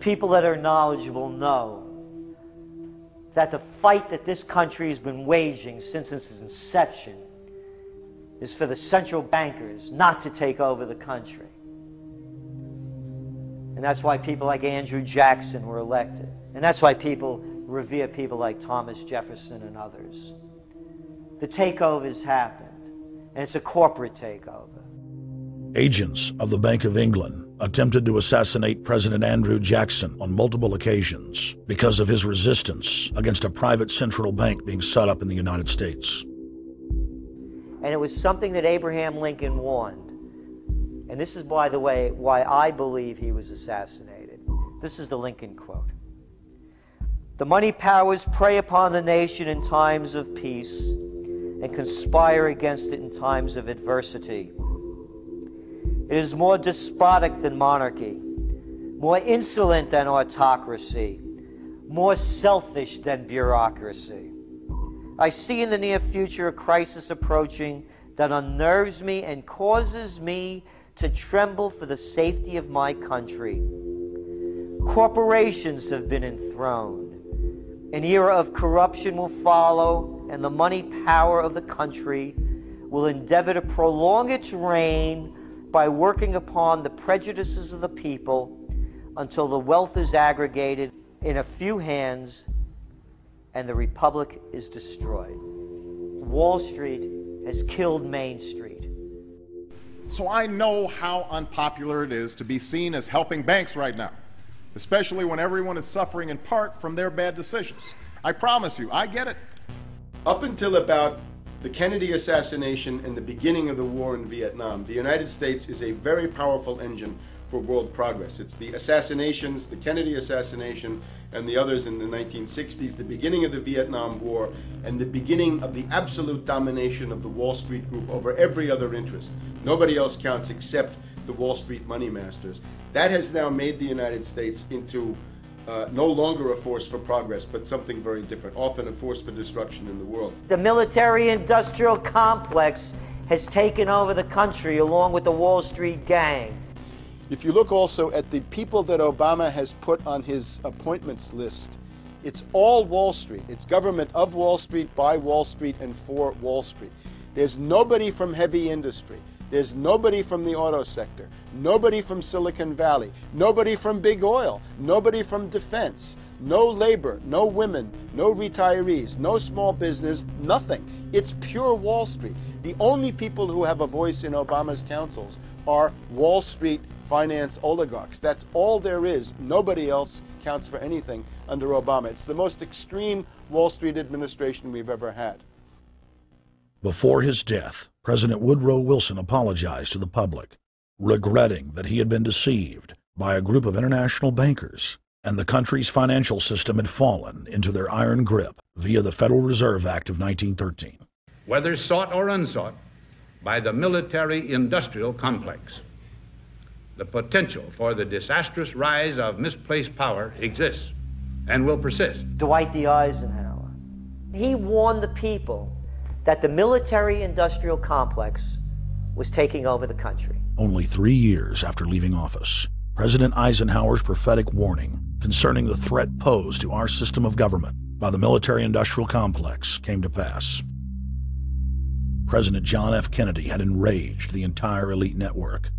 people that are knowledgeable know that the fight that this country has been waging since its inception is for the central bankers not to take over the country. And that's why people like Andrew Jackson were elected. And that's why people revere people like Thomas Jefferson and others. The takeover has happened, and it's a corporate takeover. Agents of the Bank of England attempted to assassinate President Andrew Jackson on multiple occasions because of his resistance against a private central bank being set up in the United States. And it was something that Abraham Lincoln warned. And this is, by the way, why I believe he was assassinated. This is the Lincoln quote. "The money powers prey upon the nation in times of peace and conspire against it in times of adversity. It is more despotic than monarchy, more insolent than autocracy, more selfish than bureaucracy. I see in the near future a crisis approaching that unnerves me and causes me to tremble for the safety of my country. Corporations have been enthroned. An era of corruption will follow, and the money power of the country will endeavor to prolong its reign by working upon the prejudices of the people until the wealth is aggregated in a few hands and the republic is destroyed." Wall Street has killed Main Street. So I know how unpopular it is to be seen as helping banks right now, especially when everyone is suffering in part from their bad decisions. I promise you, I get it. Up until about the Kennedy assassination and the beginning of the war in Vietnam, the United States is a very powerful engine for world progress. It's the assassinations, the Kennedy assassination, and the others in the 1960s, the beginning of the Vietnam War, and the beginning of the absolute domination of the Wall Street Group over every other interest. Nobody else counts except the Wall Street money masters. That has now made the United States into no longer a force for progress, but something very different, often a force for destruction in the world. The military-industrial complex has taken over the country along with the Wall Street gang. If you look also at the people that Obama has put on his appointments list, it's all Wall Street. It's government of Wall Street, by Wall Street, and for Wall Street. There's nobody from heavy industry. There's nobody from the auto sector, nobody from Silicon Valley, nobody from big oil, nobody from defense, no labor, no women, no retirees, no small business, nothing. It's pure Wall Street. The only people who have a voice in Obama's councils are Wall Street finance oligarchs. That's all there is. Nobody else counts for anything under Obama. It's the most extreme Wall Street administration we've ever had. Before his death, President Woodrow Wilson apologized to the public, regretting that he had been deceived by a group of international bankers and the country's financial system had fallen into their iron grip via the Federal Reserve Act of 1913. Whether sought or unsought by the military-industrial complex, the potential for the disastrous rise of misplaced power exists and will persist. Dwight D. Eisenhower, he warned the people that the military-industrial complex was taking over the country. Only 3 years after leaving office, President Eisenhower's prophetic warning concerning the threat posed to our system of government by the military-industrial complex came to pass. President John F. Kennedy had enraged the entire elite network.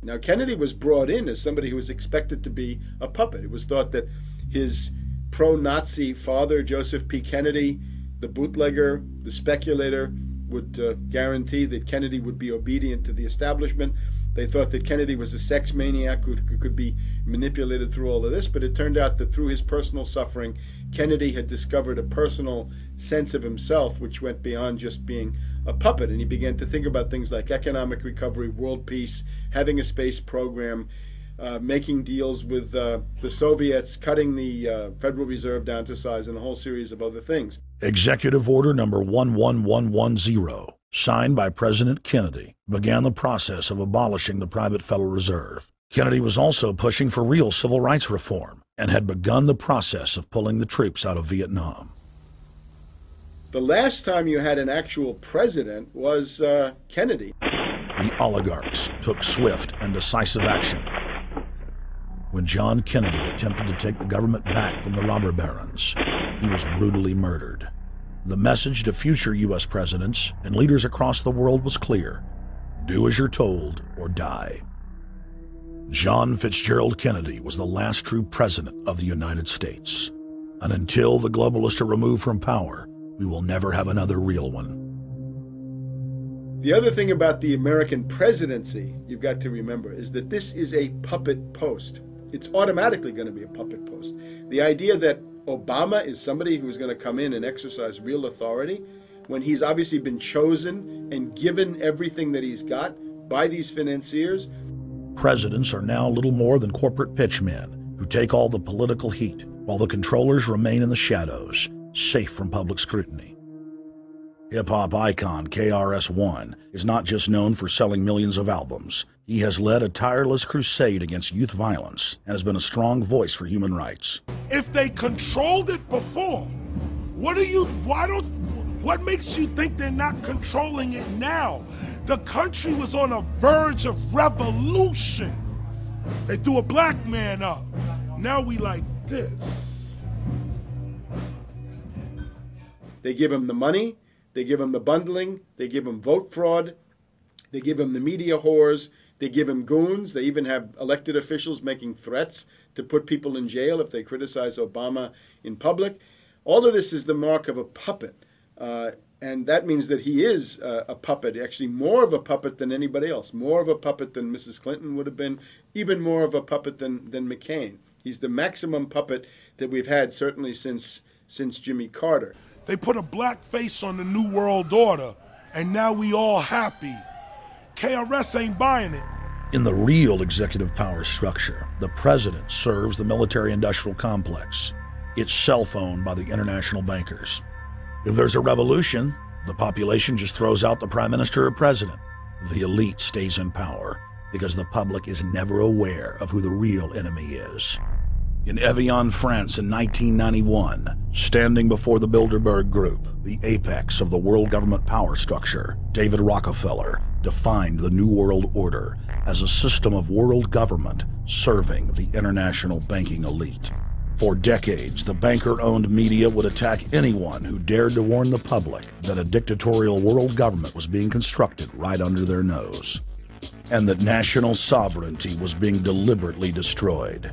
Now, Kennedy was brought in as somebody who was expected to be a puppet. It was thought that his pro-Nazi father, Joseph P. Kennedy, the bootlegger, the speculator, would guarantee that Kennedy would be obedient to the establishment. They thought that Kennedy was a sex maniac who could be manipulated through all of this, but it turned out that through his personal suffering, Kennedy had discovered a personal sense of himself which went beyond just being a puppet, and he began to think about things like economic recovery, world peace, having a space program, making deals with the Soviets, cutting the Federal Reserve down to size, and a whole series of other things. Executive Order Number 11110, signed by President Kennedy, began the process of abolishing the private Federal Reserve. Kennedy was also pushing for real civil rights reform and had begun the process of pulling the troops out of Vietnam. The last time you had an actual president was Kennedy. The oligarchs took swift and decisive action. when John Kennedy attempted to take the government back from the robber barons. He was brutally murdered. The message to future U.S. presidents and leaders across the world was clear: do as you're told or die. John Fitzgerald Kennedy was the last true president of the United States. And until the globalists are removed from power, we will never have another real one. The other thing about the American presidency you've got to remember is that this is a puppet post. It's automatically going to be a puppet post. The idea that Obama is somebody who's going to come in and exercise real authority when he's obviously been chosen and given everything that he's got by these financiers. Presidents are now little more than corporate pitchmen who take all the political heat, while the controllers remain in the shadows, safe from public scrutiny. Hip-hop icon KRS-One is not just known for selling millions of albums. He has led a tireless crusade against youth violence and has been a strong voice for human rights. If they controlled it before, what makes you think they're not controlling it now? The country was on a verge of revolution. They threw a black man up. Now we like this. They give him the money, they give him the bundling, they give him vote fraud, they give him the media whores, they give him goons. They even have elected officials making threats to put people in jail if they criticize Obama in public. All of this is the mark of a puppet. And that means that he is a puppet, actually more of a puppet than anybody else, more of a puppet than Mrs. Clinton would have been, even more of a puppet than McCain. He's the maximum puppet that we've had certainly since Jimmy Carter. They put a black face on the New World Order, and now we all happy. KRS ain't buying it. In the real executive power structure, the president serves the military-industrial complex, itself owned by the international bankers. If there's a revolution, the population just throws out the prime minister or president. The elite stays in power because the public is never aware of who the real enemy is. In Evian, France in 1991, standing before the Bilderberg Group, the apex of the world government power structure, David Rockefeller defined the New World Order as a system of world government serving the international banking elite. For decades, the banker-owned media would attack anyone who dared to warn the public that a dictatorial world government was being constructed right under their nose, and that national sovereignty was being deliberately destroyed.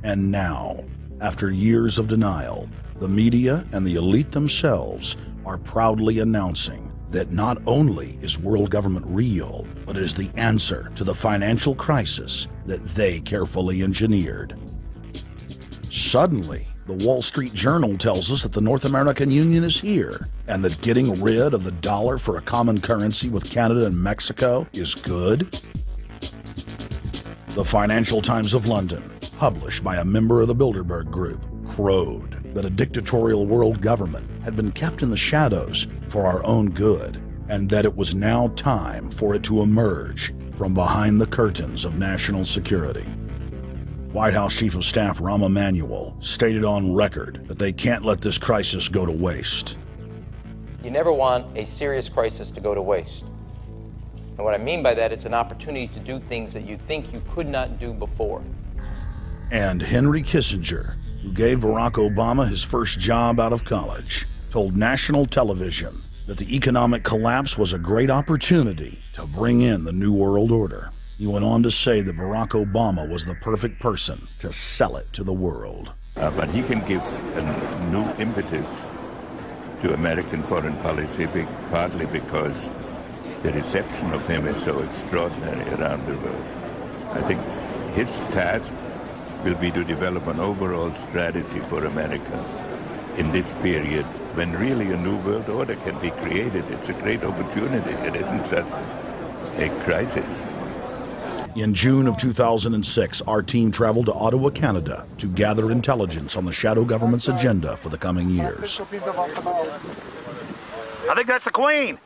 And now, after years of denial, the media and the elite themselves are proudly announcing that not only is world government real, but it is the answer to the financial crisis that they carefully engineered. Suddenly, the Wall Street Journal tells us that the North American Union is here, and that getting rid of the dollar for a common currency with Canada and Mexico is good. The Financial Times of London, published by a member of the Bilderberg Group, crowed that a dictatorial world government had been kept in the shadows for our own good, and that it was now time for it to emerge from behind the curtains of national security. White House Chief of Staff Rahm Emanuel stated on record that they can't let this crisis go to waste. You never want a serious crisis to go to waste. And what I mean by that, it's an opportunity to do things that you think you could not do before. And Henry Kissinger, who gave Barack Obama his first job out of college, told national television that the economic collapse was a great opportunity to bring in the New World Order. He went on to say that Barack Obama was the perfect person to sell it to the world. But he can give a new impetus to American foreign policy, partly because the reception of him is so extraordinary around the world. I think his task will be to develop an overall strategy for America in this period when really a new world order can be created. It's a great opportunity. It isn't just a crisis. In June of 2006, our team traveled to Ottawa, Canada, to gather intelligence on the shadow government's agenda for the coming years. I think that's the Queen.